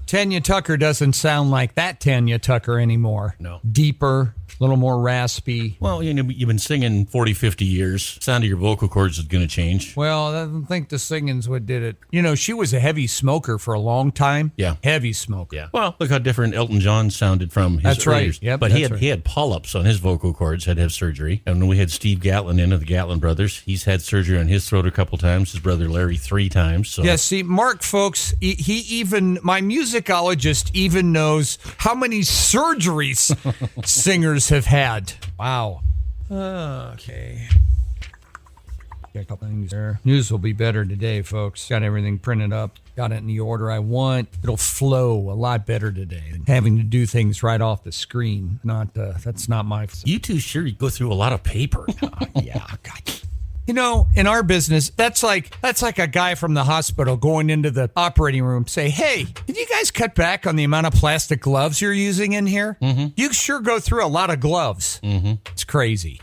Tanya Tucker doesn't sound like that Tanya Tucker anymore. No. Deeper, a little more raspy. Well, you've been singing 40, 50 years. Sound of your vocal cords is going to change. Well, I don't think the singing's what did it. You know, she was a heavy smoker for a long time. Yeah. Heavy smoker. Yeah. Well, look how different Elton John sounded from his That's right. earlier- Yep, but that's right. he had polyps on his vocal cords, had to have surgery. And when we had Steve Gatlin in of the Gatlin brothers, he's had surgery on his throat a couple times. His brother Larry 3 times. So. Yeah, see, Mark, folks, my musicologist even knows how many surgeries singers have had. Wow. Okay. Got a couple things there. News will be better today, folks. Got everything printed up. Got it in the order I want. It'll flow a lot better today than having to do things right off the screen. That's not my... You two sure you go through a lot of paper. Yeah, God. You know, in our business, that's like a guy from the hospital going into the operating room, say, "Hey, did you guys cut back on the amount of plastic gloves you're using in here? Mm-hmm. You sure go through a lot of gloves." Mm-hmm. It's crazy.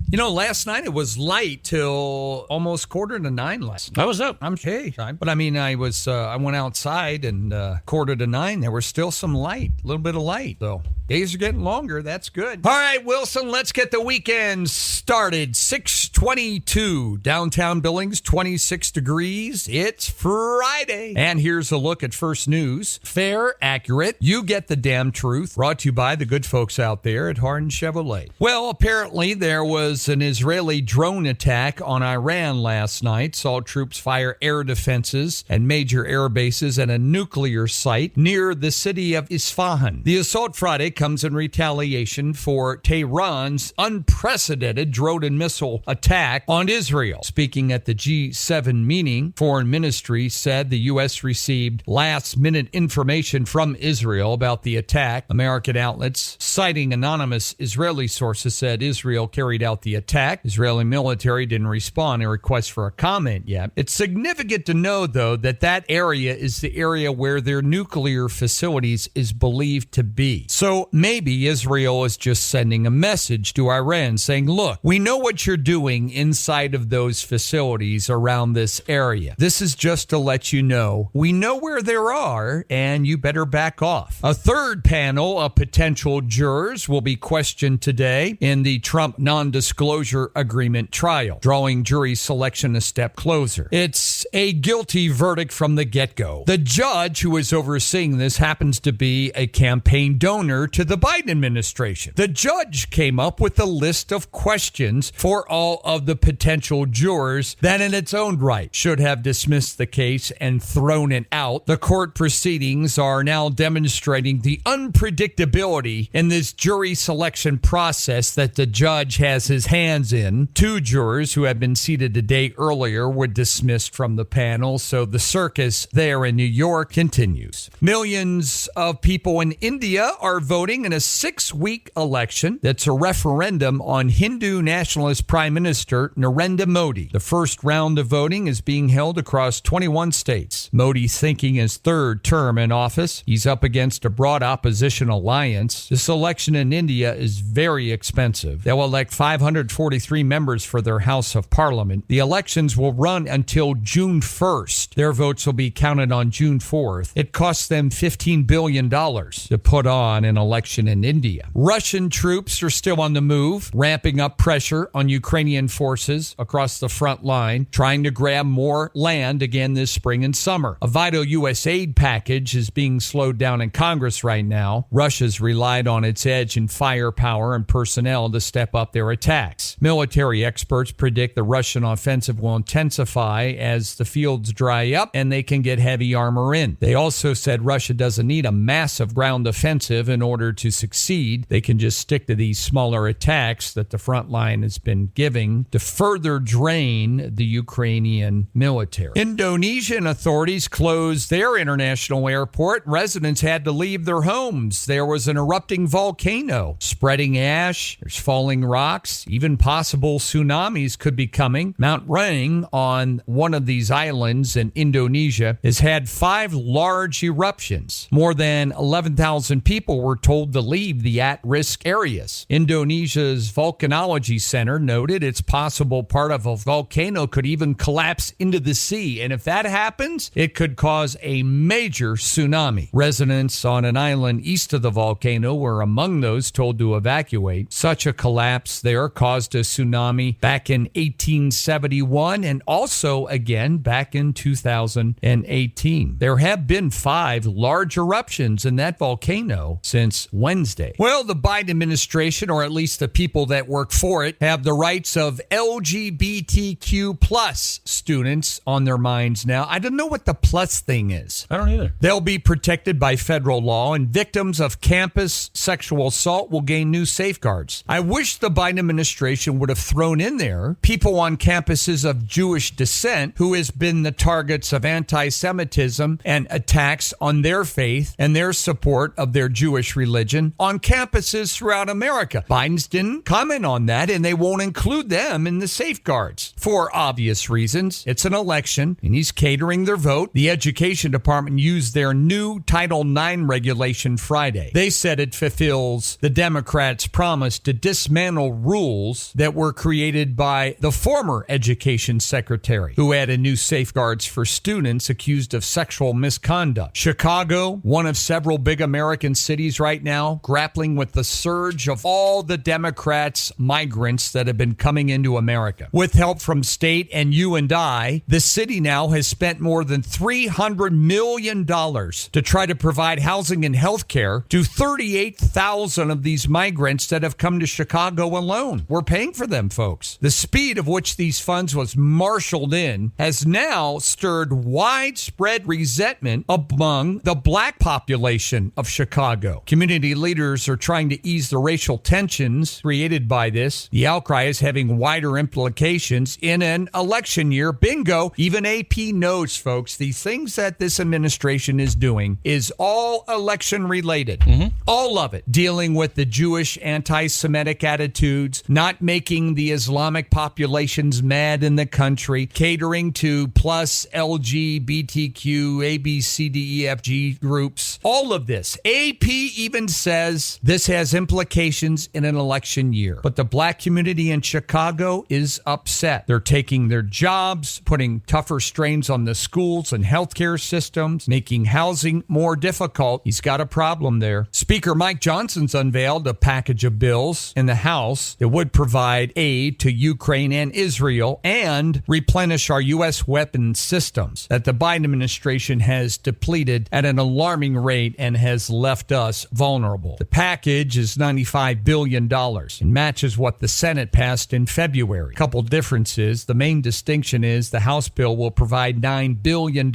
You know, last night it was light till almost 8:45 last night. I was up. But I mean, I went outside and 8:45, there was still some light, a little bit of light. So days are getting longer. That's good. All right, Wilson, let's get the weekend started. 6:22, downtown Billings, 26 degrees. It's Friday. And here's a look at first news. Fair, accurate, you get the damn truth. Brought to you by the good folks out there at Hardin Chevrolet. Well, apparently there was an Israeli drone attack on Iran last night. Saw troops fire air defenses and major air bases at a nuclear site near the city of Isfahan. The assault Friday comes in retaliation for Tehran's unprecedented drone and missile attack on Israel. Speaking at the G7 meeting, Foreign Ministry said the U.S. received last-minute information from Israel about the attack. American outlets, citing anonymous Israeli sources, said Israel carried out the attack. Israeli military didn't respond to requests for a comment yet. It's significant to know, though, that area is the area where their nuclear facilities is believed to be. So maybe Israel is just sending a message to Iran saying, look, we know what you're doing inside of those facilities around this area. This is just to let you know, we know where there are, and you better back off. A third panel of potential jurors will be questioned today in the Trump non-disclosure agreement trial, drawing jury selection a step closer. It's a guilty verdict from the get-go. The judge who is overseeing this happens to be a campaign donor to the Biden administration. The judge came up with a list of questions for all of the potential jurors that in its own right should have dismissed the case and thrown it out. The court proceedings are now demonstrating the unpredictability in this jury selection process that the judge has his hands in. Two jurors who had been seated a day earlier were dismissed from the panel, so the circus there in New York continues. Millions of people in India are voting in a 6-week election that's a referendum on Hindu nationalist Prime Minister Narendra Modi. The first round of voting is being held across 21 states. Modi thinking his third term in office. He's up against a broad opposition alliance. This election in India is very expensive. They'll elect 543 members for their House of Parliament. The elections will run until June 1st. Their votes will be counted on June 4th. It costs them $15 billion to put on an election in India. Russian troops are still on the move, ramping up pressure on Ukrainian forces across the front line, trying to grab more land again this spring and summer. A vital U.S. aid package is being slowed down in Congress right now. Russia's relied on its edge in firepower and personnel to step up their attacks. Military experts predict the Russian offensive will intensify as the fields dry up and they can get heavy armor in. They also said Russia doesn't need a massive ground offensive in order to succeed. They can just stick to these smaller attacks that the front line has been giving to further drain the Ukrainian military. Indonesian authorities closed their international airport. Residents had to leave their homes. There was an erupting volcano spreading ash. There's falling rocks. Even possible tsunamis could be coming. Mount Ruang on one of these islands in Indonesia has had 5 large eruptions. More than 11,000 people were told to leave the at-risk areas. Indonesia's Volcanology Center noted it's it's possible part of a volcano could even collapse into the sea. And if that happens, it could cause a major tsunami. Residents on an island east of the volcano were among those told to evacuate. Such a collapse there caused a tsunami back in 1871 and also again back in 2018. There have been 5 large eruptions in that volcano since Wednesday. Well, the Biden administration, or at least the people that work for it, have the rights of LGBTQ plus students on their minds now. I don't know what the plus thing is. I don't either. They'll be protected by federal law, and victims of campus sexual assault will gain new safeguards. I wish the Biden administration would have thrown in there people on campuses of Jewish descent who has been the targets of anti-Semitism and attacks on their faith and their support of their Jewish religion on campuses throughout America. Biden's didn't comment on that, and they won't include them in the safeguards for obvious reasons. It's an election, and he's catering their vote. The Education Department used their new Title IX regulation Friday. They said it fulfills the Democrats' promise to dismantle rules that were created by the former Education Secretary, who added new safeguards for students accused of sexual misconduct. Chicago, one of several big American cities right now, grappling with the surge of all the Democrats' migrants that have been coming into America. With help from state and you and I, the city now has spent more than $300 million to try to provide housing and health care to 38,000 of these migrants that have come to Chicago alone. We're paying for them, folks. The speed of which these funds was marshaled in has now stirred widespread resentment among the black population of Chicago. Community leaders are trying to ease the racial tensions created by this. The outcry is having wider implications in an election year. Bingo. Even AP knows, folks, these things that this administration is doing is all election related. All of it. Dealing with the Jewish anti-Semitic attitudes, not making the Islamic populations mad in the country, catering to plus LGBTQ, A, B, C, D, E, F, G groups. All of this. AP even says this has implications in an election year. But the black community in Chicago is upset. They're taking their jobs, putting tougher strains on the schools and healthcare systems, making housing more difficult. He's got a problem there. Speaker Mike Johnson's unveiled a package of bills in the House that would provide aid to Ukraine and Israel and replenish our U.S. weapons systems that the Biden administration has depleted at an alarming rate and has left us vulnerable. The package is $95 billion and matches what the Senate passed in February. A couple differences. The main distinction is the House bill will provide $9 billion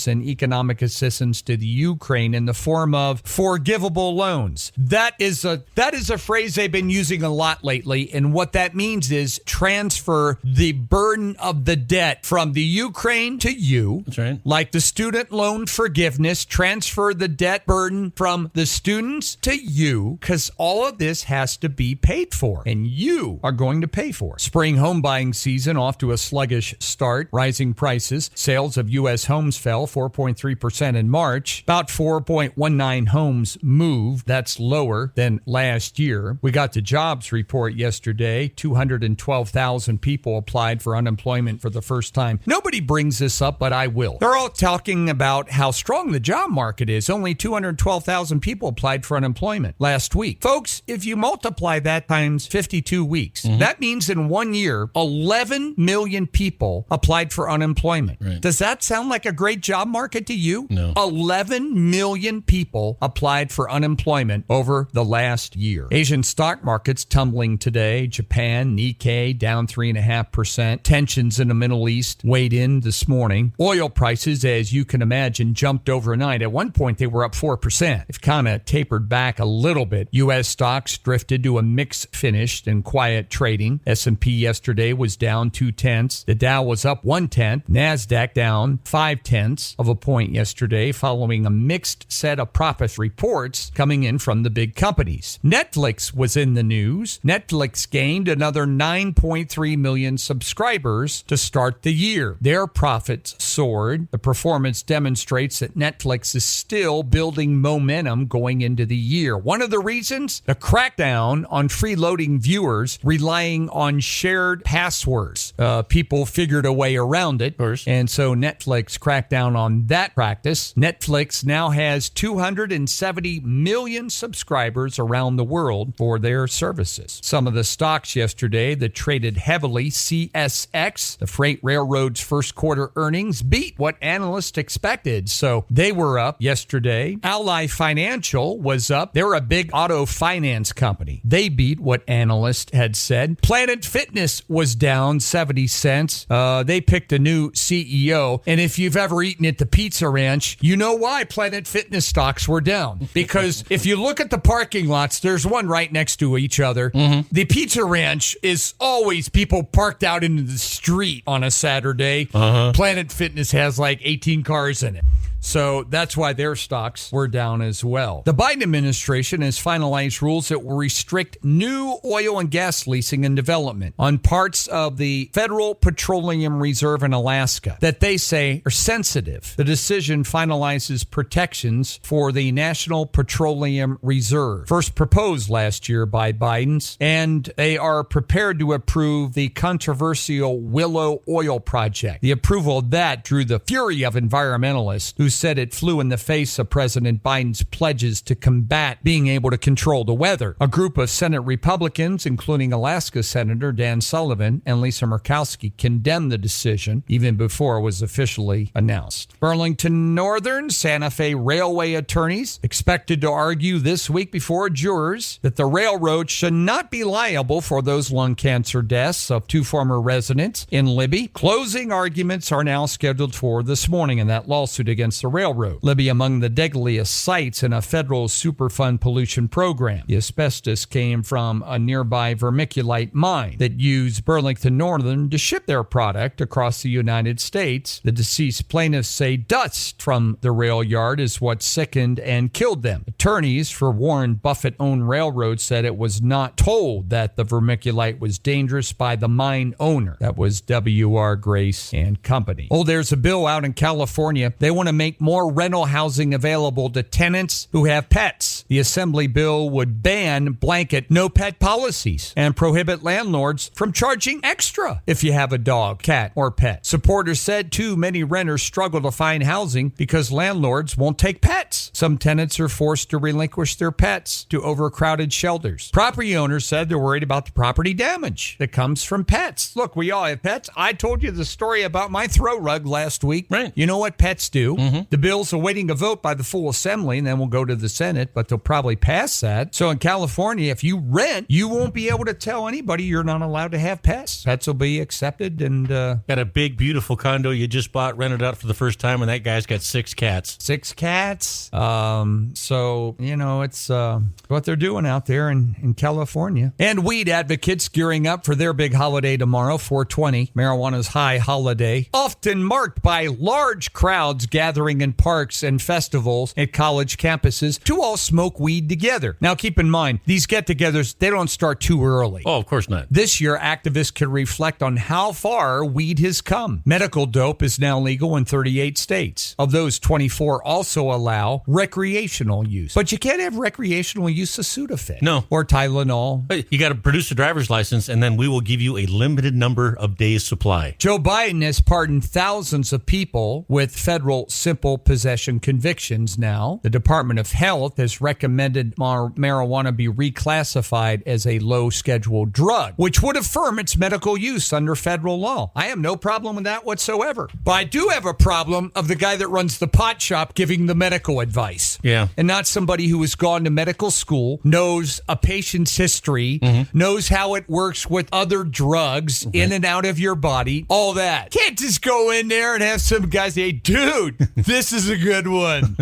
in economic assistance to the Ukraine in the form of forgivable loans. That is a phrase they've been using a lot lately, and what that means is transfer the burden of the debt from the Ukraine to you. That's right. Like the student loan forgiveness, transfer the debt burden from the students to you, because all of this has to be paid for, and you are going to pay for it. Spring home buying season off to a sluggish start. Rising prices. Sales of U.S. homes fell 4.3% in March. About 4.19 homes moved. That's lower than last year. We got the jobs report yesterday. 212,000 people applied for unemployment for the first time. Nobody brings this up, but I will. They're all talking about how strong the job market is. Only 212,000 people applied for unemployment last week. Folks, if you multiply that times 52 weeks, that means in 1 year, 11 million people applied for unemployment. Right. Does that sound like a great job market to you? No. 11 million people applied for unemployment over the last year. Asian stock markets tumbling today. Japan, Nikkei down 3.5%. Tensions in the Middle East weighed in this morning. Oil prices, as you can imagine, jumped overnight. At one point, they were up 4%. They've kind of tapered back a little bit. U.S. stocks drifted to a mixed finish and quiet trading. S&P yesterday was down 0.2. The Dow was up 0.1. NASDAQ down 0.5 of a point yesterday following a mixed set of profit reports coming in from the big companies. Netflix was in the news. Netflix gained another 9.3 million subscribers to start the year. Their profits soared. The performance demonstrates that Netflix is still building momentum going into the year. One of the reasons? The crackdown on freeloading viewers relying on on shared passwords. People figured a way around it. Of course. And so Netflix cracked down on that practice. Netflix now has 270 million subscribers around the world for their services. Some of the stocks yesterday that traded heavily, CSX, the freight railroad's first quarter earnings, beat what analysts expected. So they were up yesterday. Ally Financial was up. They're a big auto finance company. They beat what analysts had said. Planet Fitness was down 70 cents. They picked a new CEO. And if you've ever eaten at the Pizza Ranch, you know why Planet Fitness stocks were down. Because if you look at the parking lots, there's one right next to each other. Mm-hmm. The Pizza Ranch is always people parked out into the street on a Saturday. Uh-huh. Planet Fitness has like 18 cars in it. So that's why their stocks were down as well. The Biden administration has finalized rules that will restrict new oil and gas leasing and development on parts of the Federal Petroleum Reserve in Alaska that they say are sensitive. The decision finalizes protections for the National Petroleum Reserve, first proposed last year by Biden's, and they are prepared to approve the controversial Willow Oil Project. The approval of that drew the fury of environmentalists who said it flew in the face of President Biden's pledges to combat being able to control the weather. A group of Senate Republicans, including Alaska Senator Dan Sullivan and Lisa Murkowski, condemned the decision even before it was officially announced. Burlington Northern Santa Fe Railway attorneys expected to argue this week before jurors that the railroad should not be liable for those lung cancer deaths of two former residents in Libby. Closing arguments are now scheduled for this morning in that lawsuit against the railroad. Libby among the deadliest sites in a federal Superfund pollution program. The asbestos came from a nearby vermiculite mine that used Burlington Northern to ship their product across the United States. The deceased plaintiffs say dust from the rail yard is what sickened and killed them. Attorneys for Warren Buffett-owned railroad said it was not told that the vermiculite was dangerous by the mine owner. That was W.R. Grace and Company. Oh, there's a bill out in California. They want to make more rental housing available to tenants who have pets. The Assembly bill would ban blanket no pet policies and prohibit landlords from charging extra if you have a dog, cat, or pet. Supporters said too many renters struggle to find housing because landlords won't take pets. Some tenants are forced to relinquish their pets to overcrowded shelters. Property owners said they're worried about the property damage that comes from pets. Look, we all have pets. I told you the story about my throw rug last week. Right. You know what pets do? Mm-hmm. The bill's awaiting a vote by the full assembly, and then we'll go to the Senate, but they'll probably pass that. So in California, if you rent, you won't be able to tell anybody you're not allowed to have pets. Pets will be accepted. And got a big, beautiful condo you just bought, rented out for the first time, and that guy's got 6 cats. 6 cats. So, you know, it's what they're doing out there in California. And weed advocates gearing up for their big holiday tomorrow, 420, marijuana's high holiday, often marked by large crowds gathering in parks and festivals at college campuses to all smoke weed together. Now, keep in mind, these get-togethers, they don't start too early. Oh, of course not. This year, activists can reflect on how far weed has come. Medical dope is now legal in 38 states. Of those, 24 also allow recreational use. But you can't have recreational use of Sudafed. No. Or Tylenol. Hey, you got to produce a driver's license, and then we will give you a limited number of days' supply. Joe Biden has pardoned thousands of people with federal simple possession convictions now. The Department of Health has recommended marijuana be reclassified as a low-schedule drug, which would affirm its medical use under federal law. I have no problem with that whatsoever. But I do have a problem of the guy that runs the pot shop giving the medical advice. Yeah. And not somebody who has gone to medical school, knows a patient's history, knows how it works with other drugs in and out of your body, all that. Can't just go in there and have some guy say, dude, this is a good one.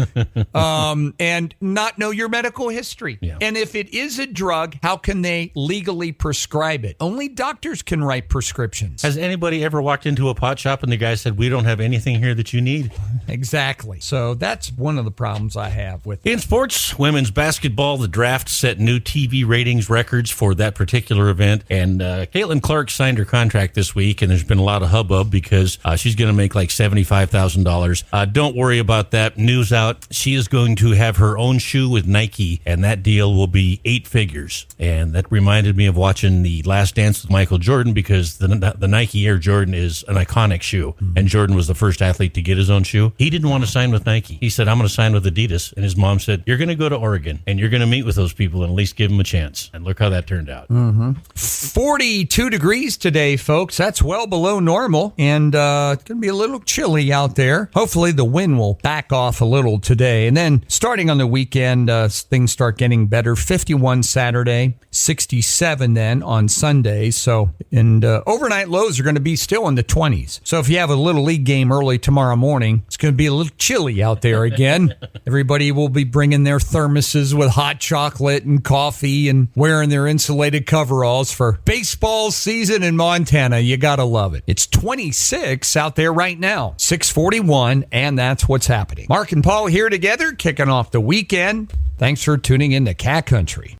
And not know your medical history. Yeah. And if it is a drug, how can they legally prescribe it? Only doctors can write prescriptions. Has anybody ever walked into a pot shop and the guy said, we don't have anything here that you need? Exactly. So that's one of the problems problems I have with In sports, women's basketball, the draft set new TV ratings records for that particular event. And Caitlin Clark signed her contract this week, and there's been a lot of hubbub because she's going to make like $75,000. Don't worry about that. News out. She is going to have her own shoe with Nike, and that deal will be 8 figures. And that reminded me of watching The Last Dance with Michael Jordan, because the Nike Air Jordan is an iconic shoe. And Jordan was the first athlete to get his own shoe. He didn't want to sign with Nike. He said, I'm going to sign with Adidas. And his mom said, you're going to go to Oregon and you're going to meet with those people and at least give them a chance. And look how that turned out. 42 degrees today, folks. That's well below normal, and it's going to be a little chilly out there. Hopefully the wind will back off a little today. And then starting on the weekend, things start getting better. 51 Saturday, 67 then on Sunday. So, and overnight lows are going to be still in the 20s. So if you have a little league game early tomorrow morning, it's going to be a little chilly out there again. Everybody will be bringing their thermoses with hot chocolate and coffee and wearing their insulated coveralls for baseball season in Montana. You got to love it. It's 26 out there right now, 641, and that's what's happening. Mark and Paul here together, kicking off the weekend. Thanks for tuning in to Cat Country.